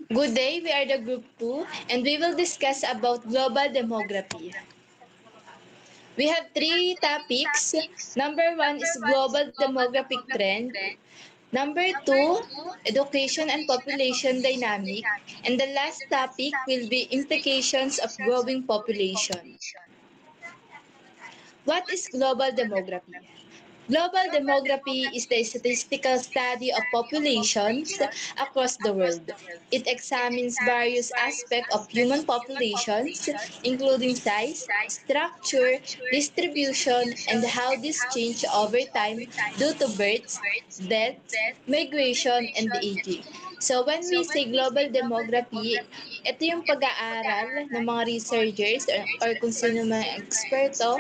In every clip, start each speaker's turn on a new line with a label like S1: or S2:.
S1: Good day, we are the group 2 and we will discuss about global demography. We have three topics. Number 1 is global demographic trend. Number 2, education and population dynamic. And the last topic will be implications of growing population. What is global demography? Global demography is the statistical study of populations across the world. It examines various aspects of human populations, including size, structure, distribution, and how this change over time due to births, deaths, migration, and aging. So when we say global demography, ito yung pag-aaral ng mga researchers or kung sino mga eksperto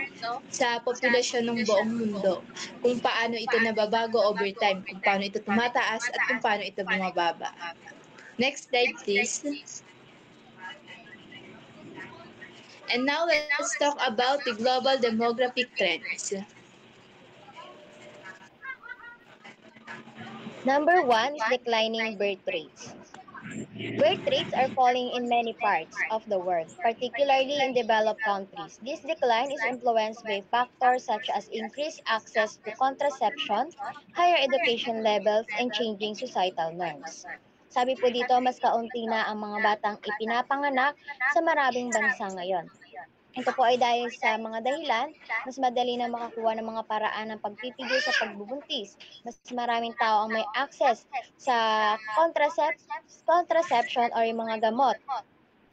S1: sa populasyon ng buong mundo, kung paano ito nababago over time, kung paano ito tumataas at kung paano ito bumababa. Next slide, please. And now let's talk about the global demographic trends.
S2: Number one is declining birth rates. Birth rates are falling in many parts of the world, particularly in developed countries. This decline is influenced by factors such as increased access to contraception, higher education levels, and changing societal norms. Sabi po dito, mas kaunti na ang mga batang ipinapanganak sa maraming bansa ngayon. Ito po ay dahil sa mga dahilan, mas madali na makakuha ng mga paraan ng pagpipigil sa pagbubuntis. Mas maraming tao ang may access sa contraception or yung mga gamot.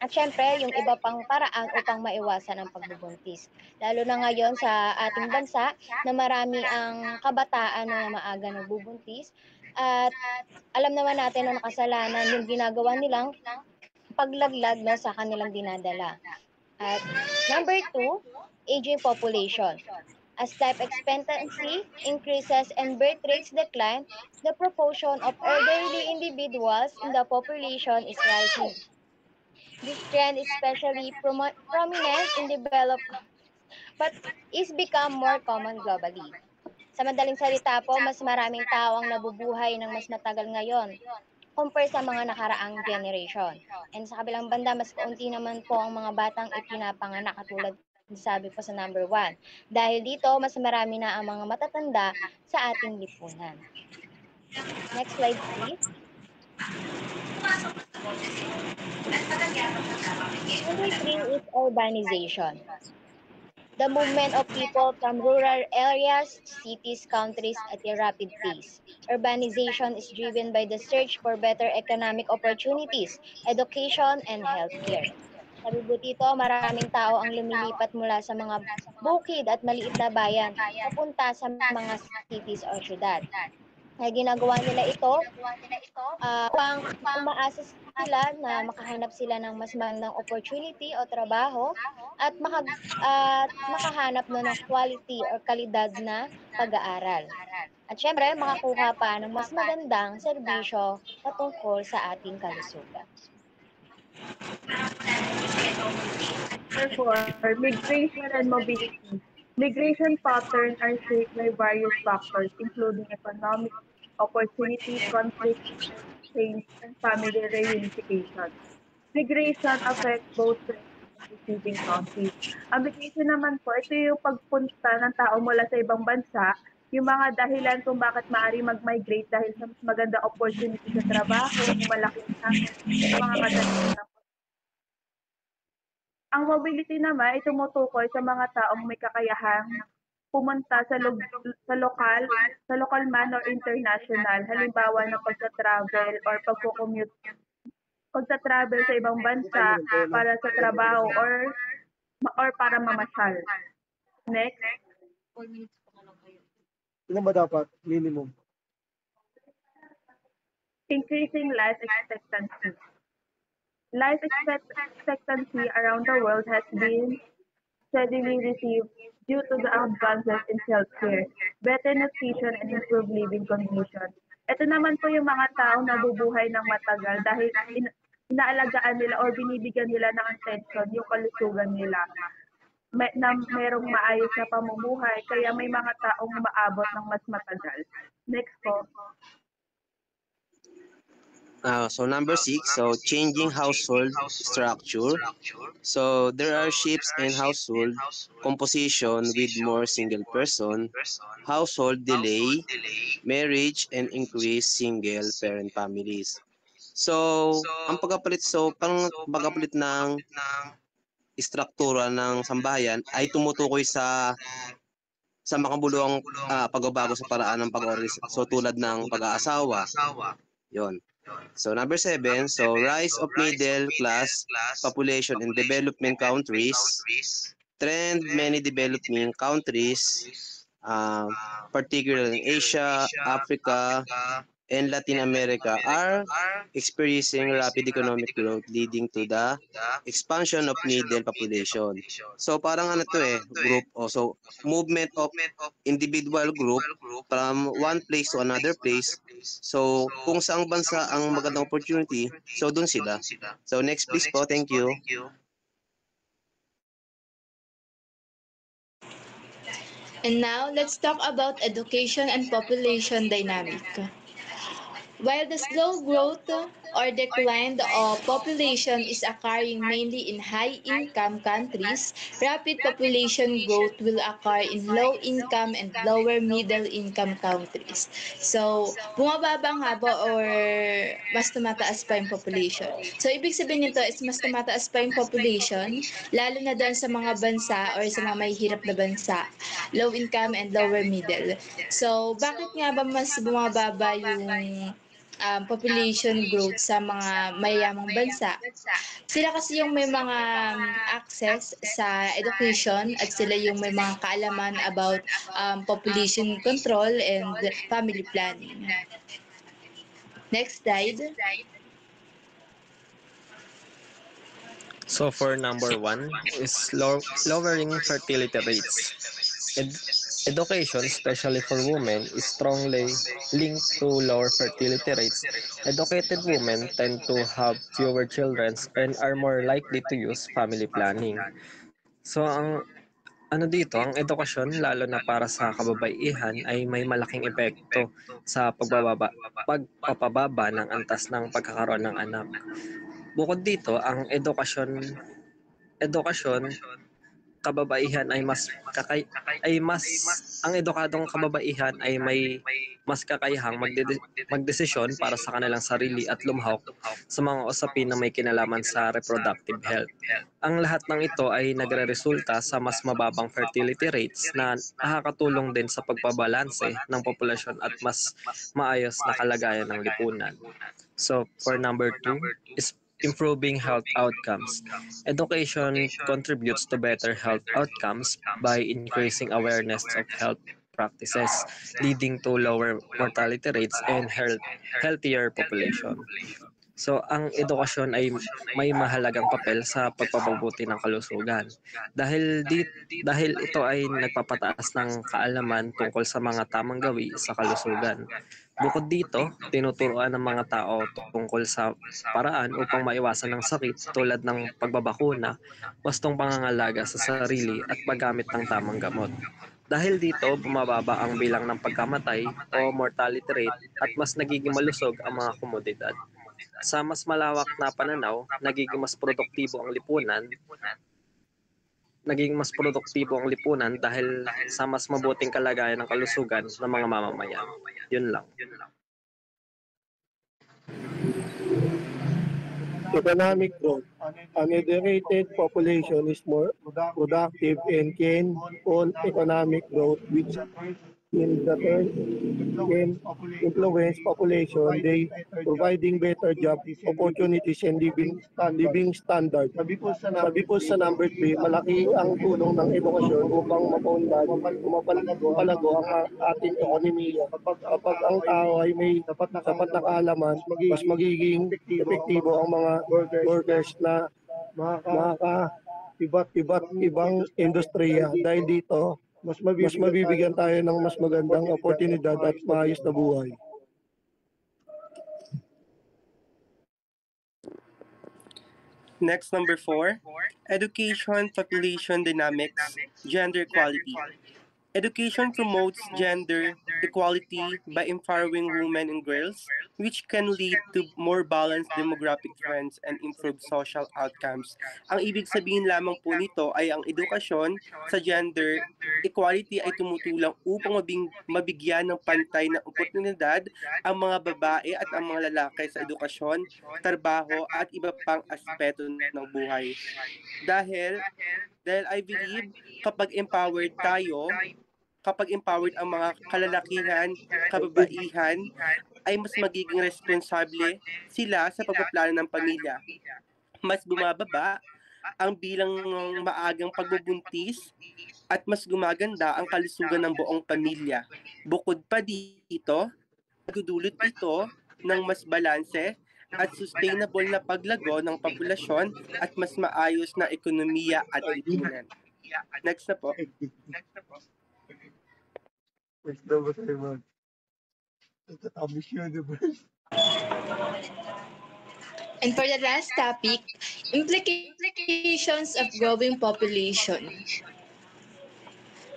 S2: At syempre, yung iba pang paraan upang maiwasan ang pagbubuntis. Lalo na ngayon sa ating bansa na marami ang kabataan na maaga nagbubuntis. At alam naman natin na nakasalanan yung ginagawa nilang paglaglag no, sa kanilang dinadala. At number two, aging population. As life expectancy increases and birth rates decline, the proportion of elderly individuals in the population is rising. This trend is especially prominent in developed but is become more common globally. Sa madaling salita po, mas maraming tao ang nabubuhay ng mas matagal ngayon compare sa mga nakaraang generation. And sa kabilang banda, mas kaunti naman po ang mga batang ipinapanganak katulad sabi po sa number 1. Dahil dito, mas marami na ang mga matatanda sa ating lipunan. Next slide, please. Number 3 is urbanization. The movement of people from rural areas, cities, countries at a rapid pace. Urbanization is driven by the search for better economic opportunities, education, and healthcare. Sabi po dito, maraming tao ang lumilipat mula sa mga bukid at maliit na bayan papunta sa mga cities o syudad. Kaya ginagawa nila ito upang umaasa sila na makahanap sila ng mas magandang opportunity o trabaho at makahanap no ng quality or kalidad na pag-aaral. At syempre, makakuha pa ng mas magandang serbisyo patungkol sa ating kalusugan.
S3: Therefore, migration and mobility. Migration patterns are shaped by various factors, including economic opportunity, conflict, change, and family reunification. Migration affects both sending and receiving countries. Ang migration naman po, ito yung pagpunta ng tao mula sa ibang bansa, yung mga dahilan kung bakit maaari mag-migrate dahil sa mas maganda opportunity sa trabaho, malaking sahod, mga kadalian ng ang mobility naman ay tumutukoy sa mga taong may kakayahang pumunta sa lokal man or international. Halimbawa na pagta-travel or pagko-commute, pagta-travel sa ibang bansa para sa trabaho or para mamasyal. Next.
S4: Ilan ba dapat? Minimum.
S3: Increasing life expectancy. Life expectancy around the world has been steadily received due to the advances in healthcare, better nutrition, and improved living conditions. Ito naman po yung mga taong nabubuhay ng matagal dahil inaalagaan nila or binibigyan nila ng attention yung kalusugan nila. Merong maayos na pamumuhay, kaya may mga taong umaabot ng mas matagal. Next po.
S5: So number 6, so changing household structure. So there are shifts in household composition with more single person, household delay, marriage, and increased single parent families. So, ang pagkapalit, so parang pagkapalit ng istruktura ng sambahayan ay tumutukoy sa makabuluhang pagbabago sa paraan ng pag-organize. So tulad ng pag-aasawa, yon. So number 7, so rise of middle class population in development countries. Trend many developing countries, particularly in Asia, Africa, and Latin America, are experiencing rapid economic growth leading to the expansion of middle population. So parang ano to group o so movement of individual group from one place to another place. So kung saang bansa ang magandang opportunity, so dun sila. So next please po, thank you.
S1: And now, let's talk about education and population dynamic. While the slow growth or decline of population is occurring mainly in high-income countries, rapid population growth will occur in low-income and lower middle-income countries. So, bumababa nga ba or mas tumataas pa yung population? So, ibig sabihin nito is mas tumataas pa yung population, lalo na doon sa mga bansa or sa mga mahihirap na bansa, low income and lower middle. So, bakit nga ba mas bumababa yung population growth sa mga mayayamang bansa? Sila kasi yung may mga access sa education at sila yung may mga kaalaman about population control and family planning. Next slide.
S6: So for number 1 is lowering fertility rates. Education, especially for women, is strongly linked to lower fertility rates. Educated women tend to have fewer children and are more likely to use family planning. So ang ang edukasyon, lalo na para sa kababaihan, ay may malaking epekto sa pagpapababa ng antas ng pagkakaroon ng anak. Bukod dito, ang edukasyon kababaihan ang edukadong kababaihan ay may mas kakayahang magdesisyon para sa kanilang sarili at lumahok sa mga usapin na may kinalaman sa reproductive health. Ang lahat ng ito ay nagreresulta sa mas mababang fertility rates na nakakatulong din sa pagbabalanse ng populasyon at mas maayos na kalagayan ng lipunan. So for number 2 is improving health outcomes. Education contributes to better health outcomes by increasing awareness of health practices, leading to lower mortality rates and healthier population. So, ang edukasyon ay may mahalagang papel sa pagpapabuti ng kalusugan. Dahil ito ay nagpapataas ng kaalaman tungkol sa mga tamang gawi sa kalusugan. Bukod dito, tinuturuan ng mga tao tungkol sa paraan upang maiwasan ng sakit tulad ng pagbabakuna, wastong pangangalaga sa sarili at paggamit ng tamang gamot. Dahil dito, bumababa ang bilang ng pagkamatay o mortality rate at mas nagiging malusog ang mga komunidad. Sa mas malawak na pananaw, nagiging mas produktibo ang lipunan dahil sa mas mabuting kalagayan ng kalusugan ng mga mamamayan. Yun lang.
S4: Economic growth. An educated population is more productive and can own economic growth, which in the turn can influence population, they providing better job opportunities and living standard. Sabi po sa number 3, malaki ang tulong ng edukasyon upang mapalago ang ating ekonomiya. Kapag ang tao ay may sapat na kaalaman, mas magiging epektibo ang mga workers na iba't ibang industriya. Dahil dito, mas mabibigyan tayo ng mas magandang oportunidad at maayos na buhay.
S7: Next, number 4, education, population dynamics, gender equality. Education promotes gender equality by empowering women and girls, which can lead to more balanced demographic trends and improved social outcomes. Ang ibig sabihin lamang po nito ay ang edukasyon sa gender equality ay tumutulong upang mabigyan ng pantay na oportunidad ang mga babae at ang mga lalaki sa edukasyon, trabaho at iba pang aspeto ng buhay. Dahil I believe kapag empowered ang mga kalalakihan, kababaihan, ay mas magiging responsable sila sa pagpaplano ng pamilya. Mas bumababa ang bilang ng maagang pagbubuntis at mas gumaganda ang kalusugan ng buong pamilya. Bukod pa dito, nagdudulot ito ng mas balanse at sustainable na paglago ng populasyon at mas maayos na ekonomiya at lipunan. Next na po.
S1: And for the last topic, implications of growing population.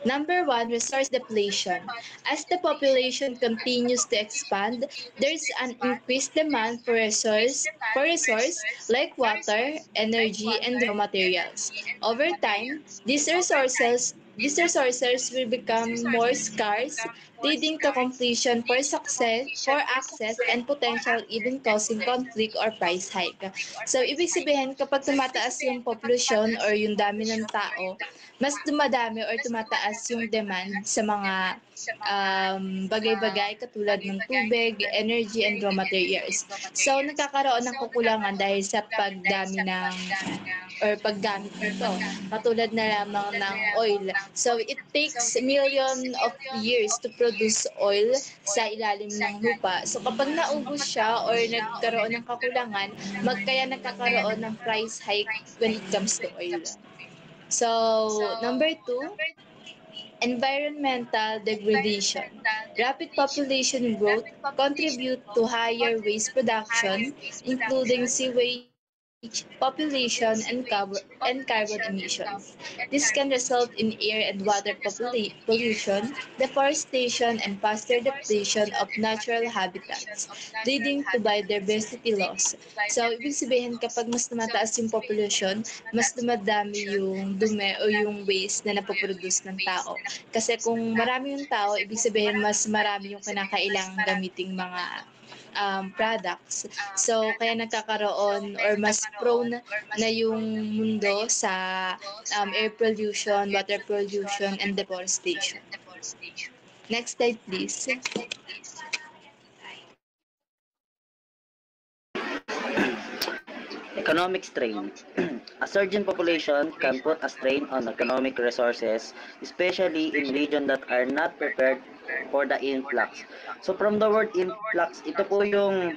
S1: Number 1, resource depletion. As the population continues to expand, there's an increased demand for resource like water, energy, and raw materials. Over time, these resources will become more scarce, leading to competition for access, and potential even causing conflict or price hike. So, ibig sabihin, kapag tumataas yung population or yung dami ng tao, mas dumadami or tumataas yung demand sa mga bagay-bagay katulad ng tubig, energy, and raw materials. So, nagkakaroon ng kakulangan dahil sa paggamit nito. Katulad na lamang ng oil. So, it takes million of years to produce oil sa ilalim ng lupa. So, kapag naubos siya or nagkaroon ng kakulangan, kaya nagkakaroon ng price hike when it comes to oil. So, number 2, environmental degradation. Rapid population growth contribute to higher waste production, including sewage, population, and carbon emissions. This can result in air and water pollution, deforestation, and faster depletion of natural habitats, leading to biodiversity loss. So, ibig sabihin, kapag mas tumataas yung population, mas dumadami yung dumi o yung waste na napoproduce ng tao. Kasi kung marami yung tao, ibig sabihin, mas marami yung kinakailangang gamiting mga products. So, kaya nagkakaroon or mas prone na yung mundo sa air pollution, water pollution, and deforestation. Next slide, please.
S8: Economic strain. A surge in population can put a strain on economic resources, especially in regions that are not prepared for the influx. So from the word influx, ito po yung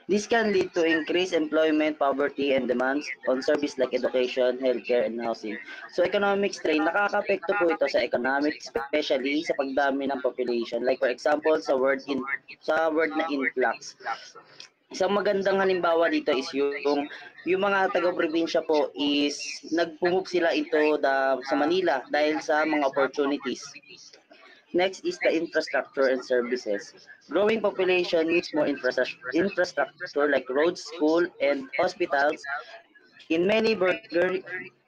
S8: this can lead to increased employment, poverty, and demands on services like education, healthcare, and housing. So economic strain, nakaka-apekto po ito sa economic, especially sa pagdami ng population. Like for example, sa word na influx. Isang magandang halimbawa dito is yung mga taga-probinsya po is nagpumove sila sa Manila dahil sa mga opportunities. Next is the infrastructure and services. Growing population needs more infrastructure like roads, school, and hospitals. In many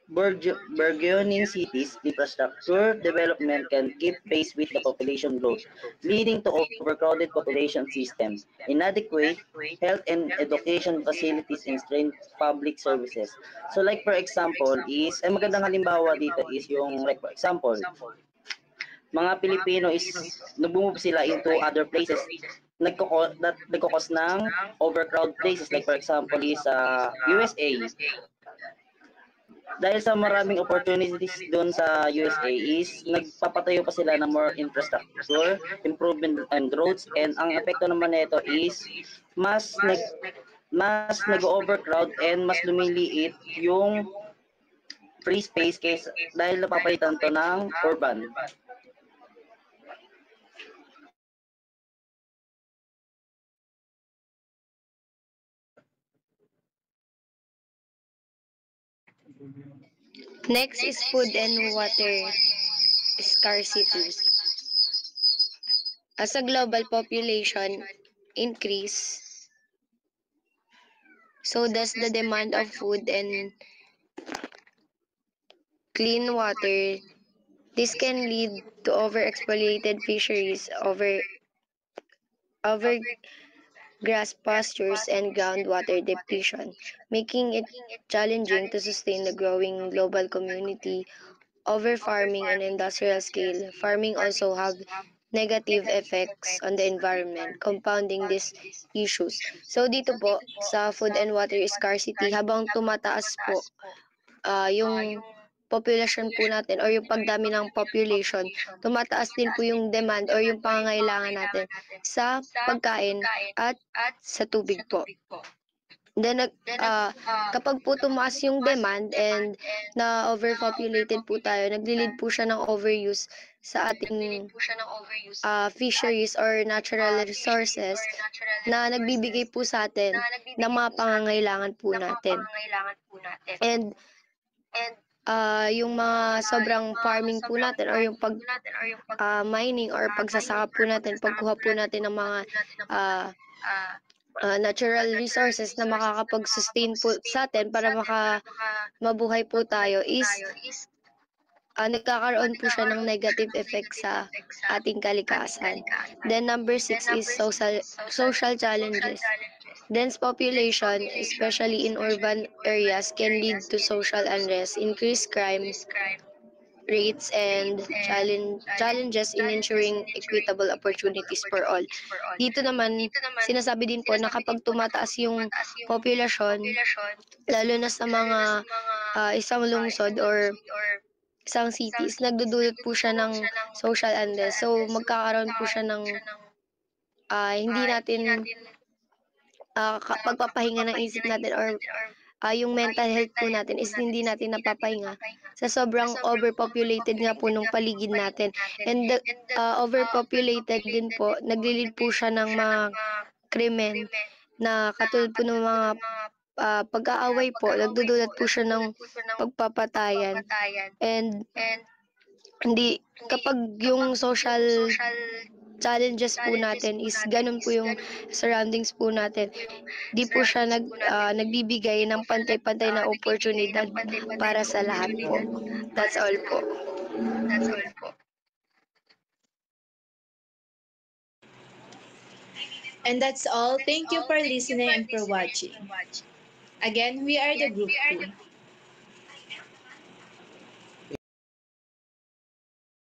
S8: burgeoning cities, infrastructure development can keep pace with the population growth, leading to overcrowded population system, inadequate health and education facilities, and strained public services. So like for example is, magandang halimbawa dito is yung like for example, mga Pilipino is nag-move sila into other places nagkukos ng overcrowded places like for example is USA. Dahil sa maraming opportunities doon sa USA is nagpapatayo pa sila ng more infrastructure, improvement and roads, and ang epekto naman nito is mas nag-overcrowd and mas lumiliit yung free space case dahil napapalitan to ng urban.
S2: Next is food and water scarcity. As a global population increase, so does the demand of food and clean water. This can lead to overexploited fisheries, over grass pastures, and groundwater depletion, making it challenging to sustain the growing global community. Over farming and industrial scale, farming also have negative effects on the environment, compounding these issues. So dito po, sa food and water scarcity, habang tumataas po yung population po natin or yung pagdami ng population, tumataas din po yung demand or yung pangangailangan natin sa pagkain at sa tubig po. Then, kapag po tumaas yung demand and na overpopulated po tayo, nagli-lead po siya ng overuse sa ating fisheries or natural resources na nagbibigay po sa atin ng mga pangangailangan po natin. And yung mga sobrang farming po natin or yung mining or pagsasaka po natin, pagkuha po natin ng mga natural resources na makakapag-sustain po sa atin para mabuhay po tayo is nagkakaroon po siya ng negative effect sa ating kalikasan. Then number 6 is social challenges. Dense population, especially in urban areas, can lead to social unrest, increased crime rates, and challenges in ensuring equitable opportunities for all. Dito naman, sinasabi din po na kapag tumataas yung populasyon, lalo na sa mga isang lungsod or isang cities, nagdudulot po siya ng social unrest. So, magkakaroon po siya ng hindi natin pagpapahinga ng isip natin or yung mental health po natin is hindi natin napapahinga sa sobrang overpopulated nga po nung paligid natin. And overpopulated din po, naglilid po siya ng mga krimen na katulad po ng mga pag-aaway po, nagdudulot po siya ng pagpapatayan. And hindi, kapag yung social challenges po natin is ganun po yung surroundings po natin. Di po siya nagbibigay ng pantay-pantay na oportunidad para sa lahat po. That's all po.
S1: And that's all. Thank you for listening and for watching. Again, we are the Group 2.